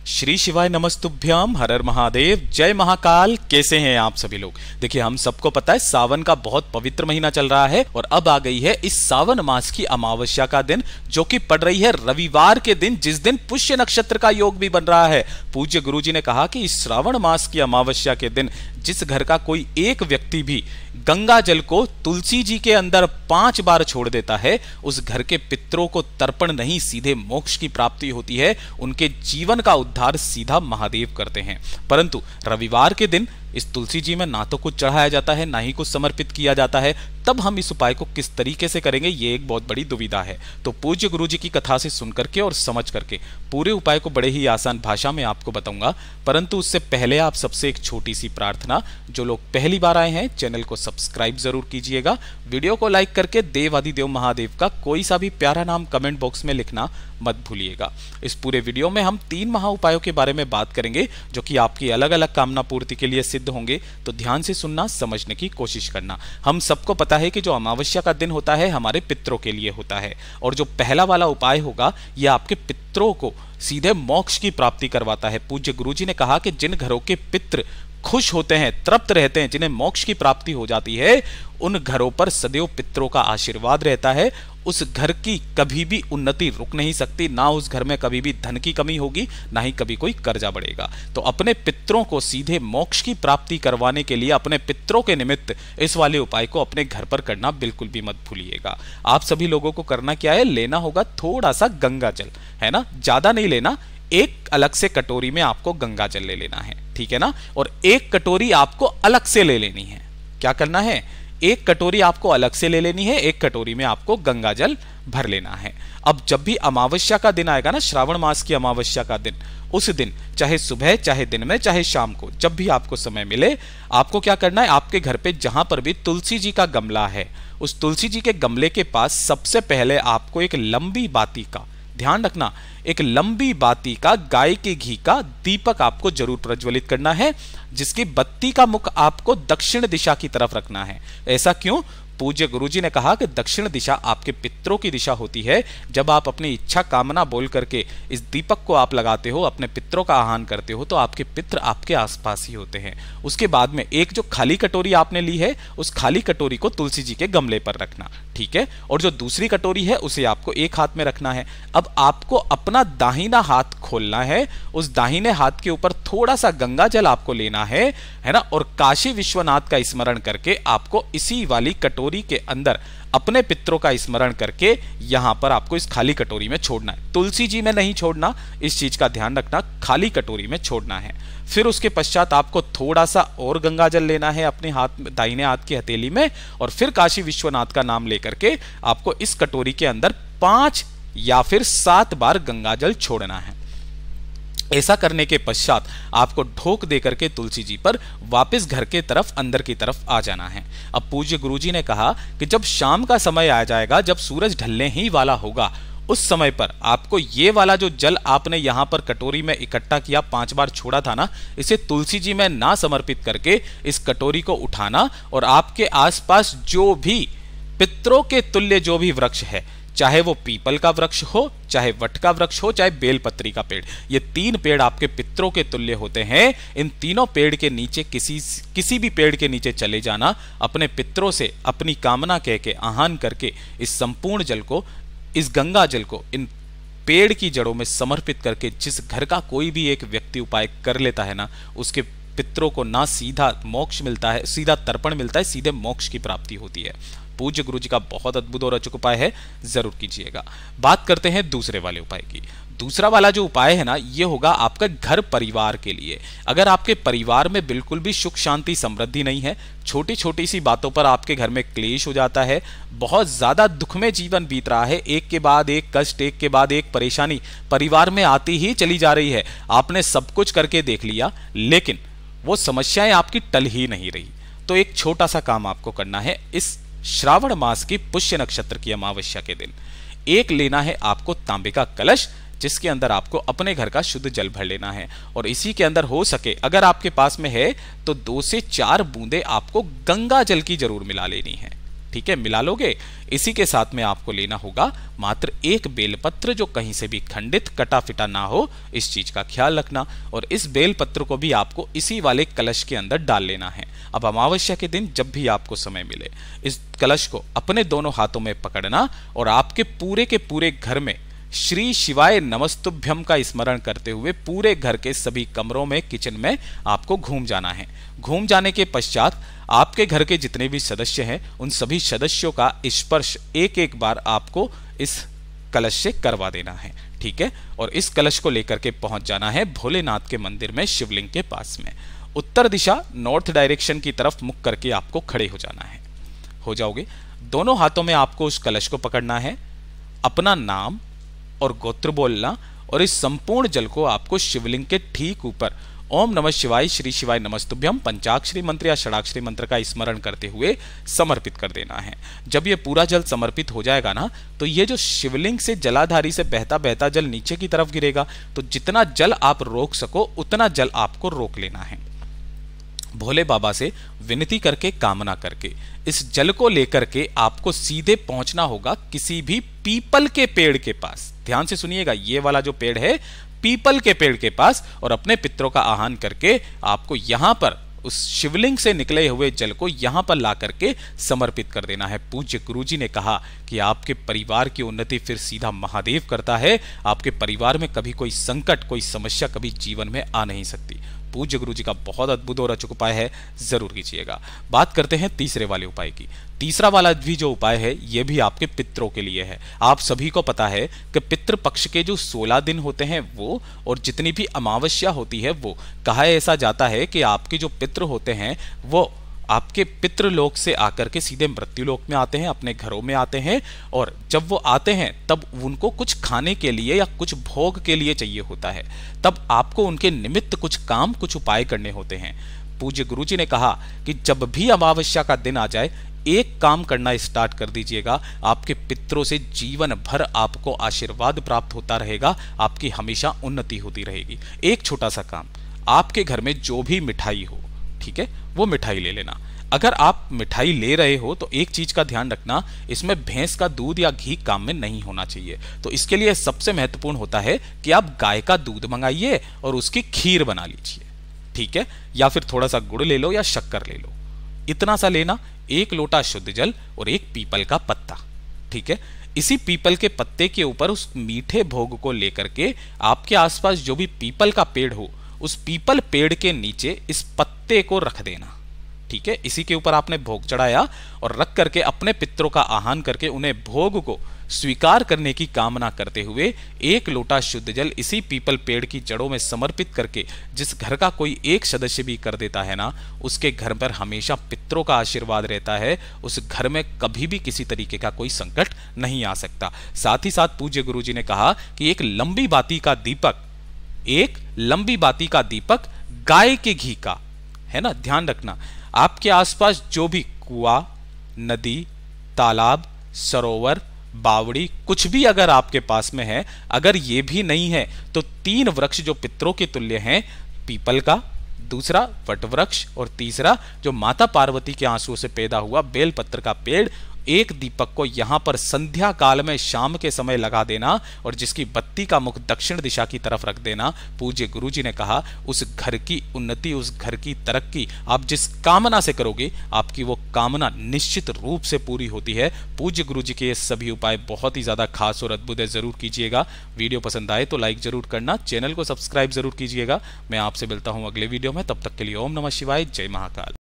श्री शिवाय नमस्तुभ्याम, हर हर महादेव, जय महाकाल। कैसे हैं आप सभी लोग। देखिए, हम सबको पता है सावन का बहुत पवित्र महीना चल रहा है और अब आ गई है इस सावन मास की अमावस्या का दिन, जो कि पड़ रही है रविवार के दिन, जिस दिन पुष्य नक्षत्र का योग भी बन रहा है। पूज्य गुरुजी ने कहा कि इस श्रावण मास की अमावस्या के दिन जिस घर का कोई एक व्यक्ति भी गंगा जल को तुलसी जी के अंदर 5 बार छोड़ देता है, उस घर के पितरों को तर्पण नहीं, सीधे मोक्ष की प्राप्ति होती है। उनके जीवन का उद्धार सीधा महादेव करते हैं। परंतु रविवार के दिन इस तुलसी जी में ना तो कुछ चढ़ाया जाता है, ना ही कुछ समर्पित किया जाता है। तब हम इस उपाय को किस तरीके से करेंगे, ये एक बहुत बड़ी दुविधा है। तो पूज्य गुरु जी की कथा से सुन करके और समझ करके पूरे उपाय को बड़े ही आसान भाषा में आपको बताऊंगा। परंतु उससे पहले आप सबसे एक छोटी सी प्रार्थना, जो लोग पहली बार आए हैं चैनल को सब्सक्राइब जरूर कीजिएगा। वीडियो को लाइक करके देवाधिदेव महादेव का कोई सा भी प्यारा नाम कमेंट बॉक्स में लिखना मत भूलिएगा। इस पूरे वीडियो में हम 3 महा उपायों के बारे में बात करेंगे, जो कि आपकी अलग अलग कामना पूर्ति के लिए सिद्ध होंगे। तो ध्यान से सुनना, समझने की कोशिश करना। हम सबको पता है कि जो अमावस्या का दिन होता है हमारे पितरों के लिए होता है, और जो पहला वाला उपाय होगा यह आपके पितरों को सीधे मोक्ष की प्राप्ति करवाता है। पूज्य गुरुजी ने कहा कि जिन घरों के पितृ खुश होते हैं, तृप्त रहते हैं, जिन्हें मोक्ष की प्राप्ति हो जाती है, उन घरों पर सदैव पितरों का आशीर्वाद रहता है। उस घर की कभी भी उन्नति रुक नहीं सकती, ना उस घर में कभी भी धन की कमी होगी, ना ही कभी कोई कर्जा बढ़ेगा। तो अपने पितरों को सीधे मोक्ष की प्राप्ति करवाने के लिए, अपने पितरों के निमित्त इस वाले उपाय को अपने घर पर करना बिल्कुल भी मत भूलिएगा। आप सभी लोगों को करना क्या है, लेना होगा थोड़ा सा गंगा जल, है ना, ज्यादा नहीं लेना। एक अलग से कटोरी में आपको गंगा जल ले लेना है, ठीक है ना। और एक कटोरी आपको अलग से ले लेनी है। क्या करना है, एक कटोरी आपको अलग से ले लेनी है, एक कटोरी में आपको गंगा जल भर लेना है। अब जब भी अमावस्या का दिन आएगा ना, श्रावण मास की अमावस्या का दिन, उस दिन चाहे सुबह, चाहे दिन में, चाहे शाम को, जब भी आपको समय मिले, आपको क्या करना है, आपके घर पे जहां पर भी तुलसी जी का गमला है, उस तुलसी जी के गमले के पास सबसे पहले आपको एक लंबी बाती का, ध्यान रखना, एक लंबी बाती का गाय के घी का दीपक आपको जरूर प्रज्वलित करना है, जिसकी बत्ती का मुख आपको दक्षिण दिशा की तरफ रखना है। ऐसा क्यों? पूज्य गुरुजी ने कहा कि दक्षिण दिशा आपके पितरों की दिशा होती है। जब आप अपनी इच्छा कामना बोल करके इस दीपक को आप लगाते हो, अपने पितरों का आह्वान करते हो, तो आपके पितर आपके आसपास ही होते हैं। उसके बाद में एक जो खाली कटोरी आपने ली है, उस खाली कटोरी को तुलसी जी के गमले पर रखना, ठीक है। और जो दूसरी कटोरी है उसे आपको एक हाथ में रखना है। अब आपको अपना दाहिना हाथ खोलना है, उस दाहिने हाथ के ऊपर थोड़ा सा गंगा जल आपको लेना है ना, और काशी विश्वनाथ का स्मरण करके आपको इसी वाली कटोरी के अंदर अपने पितरों का स्मरण करके यहां पर आपको इस खाली कटोरी में छोड़ना है। तुलसी जी में नहीं छोड़ना, इस चीज का ध्यान रखना, खाली कटोरी में छोड़ना है। फिर उसके पश्चात आपको थोड़ा सा और गंगा जल लेना है अपने हाथ में, दाहिने हाथ की हथेली में, और फिर काशी विश्वनाथ का नाम लेकर के आपको इस कटोरी के अंदर 5 या फिर 7 बार गंगा जल छोड़ना है। ऐसा करने के पश्चात आपको ढोक देकर के तुलसी जी पर वापस घर के तरफ, अंदर की तरफ आ जाना है। अब पूज्य गुरुजी ने कहा कि जब शाम का समय आ जाएगा, जब सूरज ढलने ही वाला होगा, उस समय पर आपको ये वाला जो जल आपने यहां पर कटोरी में इकट्ठा किया, 5 बार छोड़ा था ना, इसे तुलसी जी में ना समर्पित करके इस कटोरी को उठाना, और आपके आसपास जो भी पितरों के तुल्य जो भी वृक्ष है, चाहे वो पीपल का वृक्ष हो, चाहे वट का वृक्ष हो, चाहे बेलपत्री का पेड़, ये 3 पेड़ आपके पितरों के तुल्य होते हैं। इन तीनों पेड़ के नीचे किसी भी पेड़ के नीचे चले जाना, अपने पितरों से अपनी कामना कह के आह्वान करके इस संपूर्ण जल को, इस गंगा जल को इन पेड़ की जड़ों में समर्पित करके, जिस घर का कोई भी एक व्यक्ति उपाय कर लेता है ना, उसके पितरों को ना सीधा मोक्ष मिलता है, सीधा तर्पण मिलता है, सीधे मोक्ष की प्राप्ति होती है। पूज्य गुरु जी का बहुत अद्भुत और अचूक उपाय है, जरूर कीजिएगा। बात करते हैं दूसरे वाले उपाय की। दूसरा वाला जो उपाय है ना, ये होगा आपका घर परिवार के लिए। अगर आपके परिवार में बिल्कुल भी सुख शांति समृद्धि नहीं है, छोटी छोटी सी बातों पर आपके घर में क्लेश हो जाता है, बहुत ज्यादा दुख में जीवन बीत रहा है, एक के बाद एक कष्ट, एक के बाद एक परेशानी परिवार में आती ही चली जा रही है, आपने सब कुछ करके देख लिया, लेकिन वो समस्याएं आपकी टल ही नहीं रही, तो एक छोटा सा काम आपको करना है। इस श्रावण मास की पुष्य नक्षत्र की अमावस्या के दिन एक लेना है आपको तांबे का कलश, जिसके अंदर आपको अपने घर का शुद्ध जल भर लेना है, और इसी के अंदर हो सके अगर आपके पास में है तो 2 से 4 बूंदे आपको गंगा जल की जरूर मिला लेनी है। ठीक है, मिला लोगे। इसी के साथ में आपको लेना होगा मात्र एक बेलपत्र जो कहीं से भी खंडित कटा फिटा ना हो, इस चीज का ख्याल रखना। और इस बेलपत्र को भी आपको इसी वाले कलश के अंदर डाल लेना है। अब अमावस्या के दिन जब भी आपको समय मिले, इस कलश को अपने दोनों हाथों में पकड़ना और आपके पूरे के पूरे घर में श्री शिवाय नमस्तुभ्यम का स्मरण करते हुए पूरे घर के सभी कमरों में, किचन में आपको घूम जाना है। घूम जाने के पश्चात आपके घर के जितने भी सदस्य हैं उन सभी सदस्यों का स्पर्श एक एक बार आपको इस कलश से करवा देना है, ठीक है। और इस कलश को लेकर के पहुंच जाना है भोलेनाथ के मंदिर में, शिवलिंग के पास में। उत्तर दिशा नॉर्थ डायरेक्शन की तरफ मुख करके आपको खड़े हो जाना है। हो जाओगे। दोनों हाथों में आपको उस कलश को पकड़ना है, अपना नाम और गोत्र बोलना और इस संपूर्ण जल को आपको शिवलिंग के ठीक ऊपर ओम नमः शिवाय श्री शिवाय नमस्तुभ्यम पंचाक्षरी मंत्र या षडाक्षरी मंत्र का स्मरण करते हुए समर्पित कर देना है। जब ये पूरा जल समर्पित हो जाएगा ना, तो ये जो शिवलिंग से जलाधारी से बहता बहता जल नीचे की तरफ गिरेगा, तो जितना जल आप रोक सको उतना जल आपको रोक लेना है। भोले बाबा से विनती करके, कामना करके इस जल को लेकर के आपको सीधे पहुंचना होगा किसी भी पीपल के पेड़ के पास। ध्यान से सुनिएगा, ये वाला जो पेड़ है पीपल के पेड़ के पास, और अपने पितरों का आह्वान करके आपको यहां पर उस शिवलिंग से निकले हुए जल को यहां पर ला करके समर्पित कर देना है। पूज्य गुरुजी ने कहा कि आपके परिवार की उन्नति फिर सीधा महादेव करता है। आपके परिवार में कभी कोई संकट, कोई समस्या कभी जीवन में आ नहीं सकती। पूज्य गुरुजी का बहुत अद्भुत और अचूक उपाय है, जरूर कीजिएगा। बात करते हैं तीसरे वाले उपाय की। तीसरा वाला भी जो उपाय है ये भी आपके पितरों के लिए है। आप सभी को पता है कि पितृ पक्ष के जो 16 दिन होते हैं वो, और जितनी भी अमावस्या होती है वो, कहा ऐसा जाता है कि आपके जो पितृ होते हैं वो आपके पितृलोक से आकर के सीधे मृत्युलोक में आते हैं, अपने घरों में आते हैं। और जब वो आते हैं तब उनको कुछ खाने के लिए या कुछ भोग के लिए चाहिए होता है, तब आपको उनके निमित्त कुछ काम, कुछ उपाय करने होते हैं। पूज्य गुरुजी ने कहा कि जब भी अमावस्या का दिन आ जाए एक काम करना स्टार्ट कर दीजिएगा, आपके पितरों से जीवन भर आपको आशीर्वाद प्राप्त होता रहेगा, आपकी हमेशा उन्नति होती रहेगी। एक छोटा सा काम, आपके घर में जो भी मिठाई हो, ठीक है, वो मिठाई ले लेना। अगर आप मिठाई ले रहे हो तो एक चीज का ध्यान रखना, इसमें भैंस का दूध या घी काम में नहीं होना चाहिए। तो इसके लिए सबसे महत्वपूर्ण होता है कि आप गाय का दूध मंगाइए और उसकी खीर बना लीजिए, ठीक है, या फिर थोड़ा सा गुड़ ले लो या शक्कर ले लो। इतना सा लेना, एक लोटा शुद्ध जल और एक पीपल का पत्ता, ठीक है। इसी पीपल के पत्ते के ऊपर उस मीठे भोग को लेकर के आपके आसपास जो भी पीपल का पेड़ हो, उस पीपल पेड़ के नीचे इस पत्ते को रख देना, ठीक है। इसी के ऊपर आपने भोग चढ़ाया और रख करके अपने पितरों का आह्वान करके उन्हें भोग को स्वीकार करने की कामना करते हुए एक लोटा शुद्ध जल इसी पीपल पेड़ की जड़ों में समर्पित करके, जिस घर का कोई एक सदस्य भी कर देता है ना, उसके घर पर हमेशा पितरों का आशीर्वाद रहता है। उस घर में कभी भी किसी तरीके का कोई संकट नहीं आ सकता। साथ ही साथ पूज्य गुरुजी ने कहा कि एक लंबी बाती का दीपक गाय के घी का, है ना, ध्यान रखना। आपके आसपास जो भी कुआं, नदी, तालाब, सरोवर, बावड़ी, कुछ भी अगर आपके पास में है, अगर ये भी नहीं है तो 3 वृक्ष जो पितरों के तुल्य हैं, पीपल का, दूसरा वट वृक्ष और तीसरा जो माता पार्वती के आंसुओं से पैदा हुआ बेलपत्र का पेड़, एक दीपक को यहां पर संध्या काल में शाम के समय लगा देना और जिसकी बत्ती का मुख दक्षिण दिशा की तरफ रख देना। पूज्य गुरुजी ने कहा उस घर की उन्नति, उस घर की तरक्की आप जिस कामना से करोगे, आपकी वो कामना निश्चित रूप से पूरी होती है। पूज्य गुरुजी के ये सभी उपाय बहुत ही ज्यादा खास और अद्भुत है, जरूर कीजिएगा। वीडियो पसंद आए तो लाइक जरूर करना, चैनल को सब्सक्राइब जरूर कीजिएगा। मैं आपसे मिलता हूं अगले वीडियो में, तब तक के लिए ओम नमः शिवाय, जय महाकाल।